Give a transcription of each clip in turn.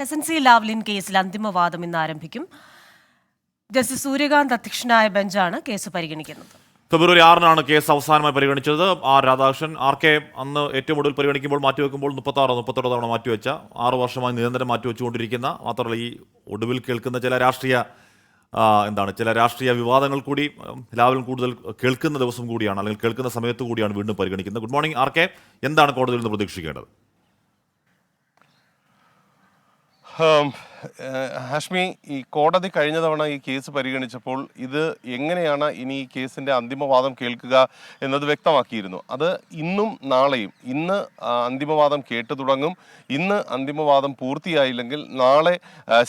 എസ്.എൻ.സി Lavalin കേസിൽ അന്തിമവാദം ഇന്ന് ആരംഭിക്കും. ജസ്റ്റിസ് സൂര്യകാന്ത് അധ്യക്ഷനായ ബെഞ്ചാണ് കേസ് പരിഗണിക്കുന്നത്. ഫെബ്രുവരി 6-നാണ് കേസ് അവസാനമായി പരിഗണിച്ചത്. ആർ രാധാകൃഷ്ണൻ ആർ.കെ അന്ന് ഏറ്റവും കൂടുതൽ പരിഗണിക്കുമ്പോൾ മാറ്റിവെക്കുമ്പോൾ 36 തവണ മാറ്റിവെച്ച 6 വർഷമായി നിരന്തരം മാറ്റിവെച്ചുകൊണ്ടിരിക്കുന്ന, മാത്രമല്ല ഈ ഒടുവിൽ കേൾക്കുന്ന ചില രാഷ്ട്രീയ വിവാദങ്ങൾ കൂടി ലാവ്ലിൻ കൂടുതൽ കേൾക്കുന്ന ദിവസം കൂടിയാണ്, അല്ലെങ്കിൽ കേൾക്കുന്ന സമയത്ത് കൂടിയാണ് വീണ്ടും പരിഗണിക്കുന്നത്. ഗുഡ് മോർണിംഗ് ആർ.കെ, എന്താണ് കോടതിയിൽ നിന്ന് പ്രതീക്ഷിക്കേണ്ടത്? ഹാഷ്മി, ഈ കോടതി കഴിഞ്ഞ തവണ ഈ കേസ് പരിഗണിച്ചപ്പോൾ ഇത് എങ്ങനെയാണ് ഇനി ഈ കേസിൻ്റെ അന്തിമവാദം കേൾക്കുക എന്നത് വ്യക്തമാക്കിയിരുന്നു. അത് ഇന്നും നാളെയും, ഇന്ന് അന്തിമവാദം കേട്ടു തുടങ്ങും, ഇന്ന് അന്തിമവാദം പൂർത്തിയായില്ലെങ്കിൽ നാളെ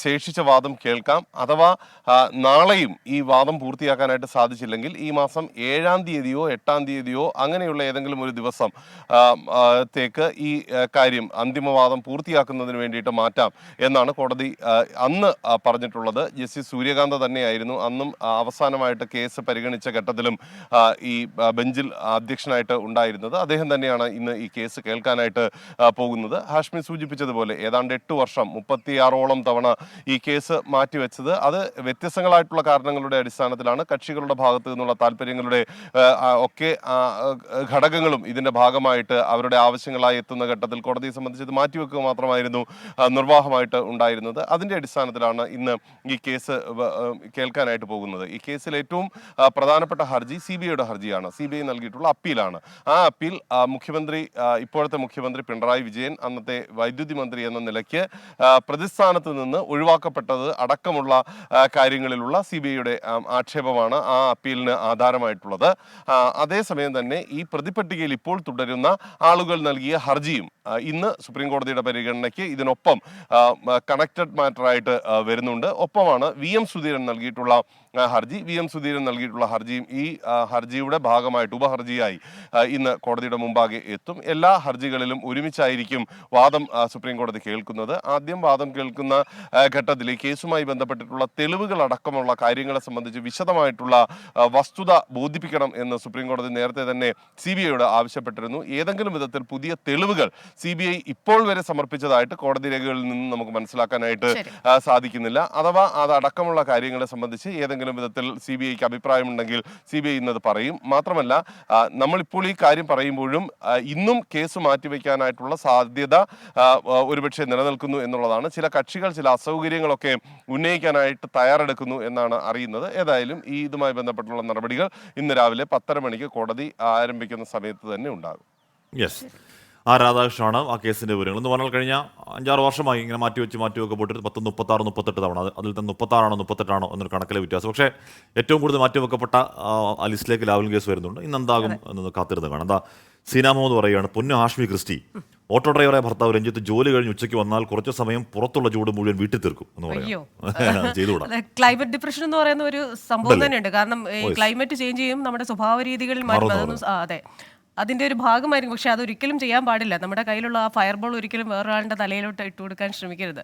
ശേഷിച്ച വാദം കേൾക്കാം. അഥവാ നാളെയും ഈ വാദം പൂർത്തിയാക്കാനായിട്ട് സാധിച്ചില്ലെങ്കിൽ ഈ മാസം 7-ാം തീയതിയോ 8-ാം തീയതിയോ അങ്ങനെയുള്ള ഏതെങ്കിലും ഒരു ദിവസം ത്തേക്ക് ഈ കാര്യം അന്തിമവാദം പൂർത്തിയാക്കുന്നതിന് വേണ്ടിയിട്ട് മാറ്റാം എന്നാണ് കോടതി അന്ന് പറഞ്ഞിട്ടുള്ളത്. ജസ്റ്റിസ് സൂര്യകാന്ത് തന്നെയായിരുന്നു അന്നും അവസാനമായിട്ട് കേസ് പരിഗണിച്ച ഘട്ടത്തിലും ഈ ബെഞ്ചിൽ അധ്യക്ഷനായിട്ട് ഉണ്ടായിരുന്നത്. അദ്ദേഹം തന്നെയാണ് ഇന്ന് ഈ കേസ് കേൾക്കാനായിട്ട് പോകുന്നത്. ഹാഷ്മി സൂചിപ്പിച്ചതുപോലെ ഏതാണ്ട് 8 വർഷം 36ഓളം തവണ ഈ കേസ് മാറ്റിവെച്ചത് അത് വ്യത്യസ്തങ്ങളായിട്ടുള്ള കാരണങ്ങളുടെ അടിസ്ഥാനത്തിലാണ്. കക്ഷികളുടെ ഭാഗത്തു നിന്നുള്ള താല്പര്യങ്ങളുടെ ഒക്കെ ഘടകങ്ങളും ഇതിന്റെ ഭാഗമായിട്ട് അവരുടെ ആവശ്യങ്ങളായി എത്തുന്ന ഘട്ടത്തിൽ കോടതിയെ സംബന്ധിച്ച് മാറ്റിവെക്കുക മാത്രമായിരുന്നു നിർവാഹമായിട്ട് ഉണ്ടായിരുന്നത്. അതിന്റെ അടിസ്ഥാനത്തിലാണ് ഇന്ന് ഈ കേസ് കേൾക്കാനായിട്ട് പോകുന്നത്. ഈ കേസിൽ ഏറ്റവും പ്രധാനപ്പെട്ട ഹർജി CBIയുടെ ഹർജിയാണ്. CBI നൽകിയിട്ടുള്ള അപ്പീലാണ്. ആ അപ്പീൽ ഇപ്പോഴത്തെ മുഖ്യമന്ത്രി പിണറായി വിജയൻ അന്നത്തെ വൈദ്യുതി മന്ത്രി എന്ന നിലയ്ക്ക് പ്രതിസ്ഥാനത്ത് നിന്ന് ഒഴിവാക്കപ്പെട്ടത് അടക്കമുള്ള കാര്യങ്ങളിലുള്ള CBIയുടെ ആക്ഷേപമാണ് ആ അപ്പീലിന് ആധാരമായിട്ടുള്ളത്. അതേസമയം തന്നെ ഈ പ്രതിപട്ടികയിൽ ഇപ്പോൾ തുടരുന്ന ആളുകൾ നൽകിയ ഹർജിയും ഇന്ന് സുപ്രീം കോടതിയുടെ പരിഗണനയ്ക്ക് ഇതിനൊപ്പം കണക്റ്റഡ് മാറ്ററായിട്ട് വരുന്നുണ്ട്. ഒപ്പമാണ് VM സുധീരൻ നൽകിയിട്ടുള്ള ഹർജിയും ഈ ഹർജിയുടെ ഭാഗമായിട്ട് ഉപഹർജിയായി ഇന്ന് കോടതിയുടെ മുമ്പാകെ എത്തും. എല്ലാ ഹർജികളിലും ഒരുമിച്ചായിരിക്കും വാദം സുപ്രീം കോടതി കേൾക്കുന്നത്. ആദ്യം വാദം കേൾക്കുന്ന ഘട്ടത്തിൽ ഈ കേസുമായി ബന്ധപ്പെട്ടിട്ടുള്ള തെളിവുകൾ അടക്കമുള്ള കാര്യങ്ങളെ സംബന്ധിച്ച് വിശദമായിട്ടുള്ള വസ്തുത ബോധിപ്പിക്കണം എന്ന് സുപ്രീം കോടതി നേരത്തെ തന്നെ CBIയോട് ആവശ്യപ്പെട്ടിരുന്നു. ഏതെങ്കിലും വിധത്തിൽ പുതിയ തെളിവുകൾ CBI ഇപ്പോൾ വരെ സമർപ്പിച്ചതായിട്ട് കോടതി രേഖകളിൽ നിന്ന് നമുക്ക് മനസ്സിലാക്കാനായിട്ട് സാധിക്കുന്നില്ല. അഥവാ അതടക്കമുള്ള കാര്യങ്ങളെ സംബന്ധിച്ച് ഏതെങ്കിലും വിധത്തിൽ CBIക്ക് അഭിപ്രായമുണ്ടെങ്കിൽ CBI ഇന്നത് പറയും. മാത്രമല്ല, നമ്മളിപ്പോൾ ഈ കാര്യം പറയുമ്പോഴും ഇന്നും കേസ് മാറ്റിവെക്കാനായിട്ടുള്ള സാധ്യത ഒരുപക്ഷെ നിലനിൽക്കുന്നു എന്നുള്ളതാണ്. ചില കക്ഷികൾ ചില അസൗകര്യങ്ങളൊക്കെ ഉന്നയിക്കാനായിട്ട് തയ്യാറെടുക്കുന്നു എന്നാണ് അറിയുന്നത്. ഏതായാലും ഇതുമായി ബന്ധപ്പെട്ടുള്ള നടപടികൾ ഇന്ന് രാവിലെ 10:30 മണിക്ക് കോടതി ആരംഭിക്കുന്ന സമയത്ത് തന്നെ ഉണ്ടാകും. ആർ രാധാകൃഷ്ണനാണ് ആ കേസിന്റെ വിവരങ്ങൾ. എന്ന് പറഞ്ഞാൽ കഴിഞ്ഞ 5-6 വർഷമായി ഇങ്ങനെ മാറ്റിവെക്ക് പോയിട്ട് 10, 36, 38 തവണ, അതിൽ തന്നെ 36 38 എന്നൊരു കണക്കിലെ വ്യത്യാസം. പക്ഷേ ഏറ്റവും കൂടുതൽ മാറ്റിവെക്കപ്പെട്ട ആ ലിസ്റ്റിലേക്ക് ലാവ്ലിൻ കേസ് വരുന്നുണ്ട്. ഇന്ന് എന്താകും എന്ന് കാത്തിരുന്ന് കാണാം. എന്താ സീന മുഹമ്മദ് പറയുകയാണ്, പൊന്നു ഹാഷ്മി ക്രിസ്റ്റി, ഓട്ടോ ഡ്രൈവറായ ഭർത്താവ് രഞ്ജിത്ത് ജോലി കഴിഞ്ഞ് ഉച്ചയ്ക്ക് വന്നാൽ കുറച്ച് സമയം പുറത്തുള്ള ചൂട് മുഴുവൻ വീട്ടിൽ തീർക്കും എന്ന് പറയാം. ചെയ്തുകൂടാ. ക്ലൈമറ്റ് ഡിപ്രഷൻ എന്ന് പറയുന്ന ഒരു സംഭവം തന്നെയുണ്ട്. കാരണം ക്ലൈമറ്റ് ചേഞ്ച് ചെയ്യും, നമ്മുടെ സ്വഭാവ രീതികളിൽ മാറും. അതെ, അതിന്റെ ഒരു ഭാഗമായിരിക്കും. പക്ഷെ അതൊരിക്കലും ചെയ്യാൻ പാടില്ല. നമ്മുടെ കയ്യിലുള്ള ആ ഫയർബോൾ ഒരിക്കലും വേറൊരാളുടെ തലയിലോട്ട് ഇട്ടുകൊടുക്കാൻ ശ്രമിക്കരുത്.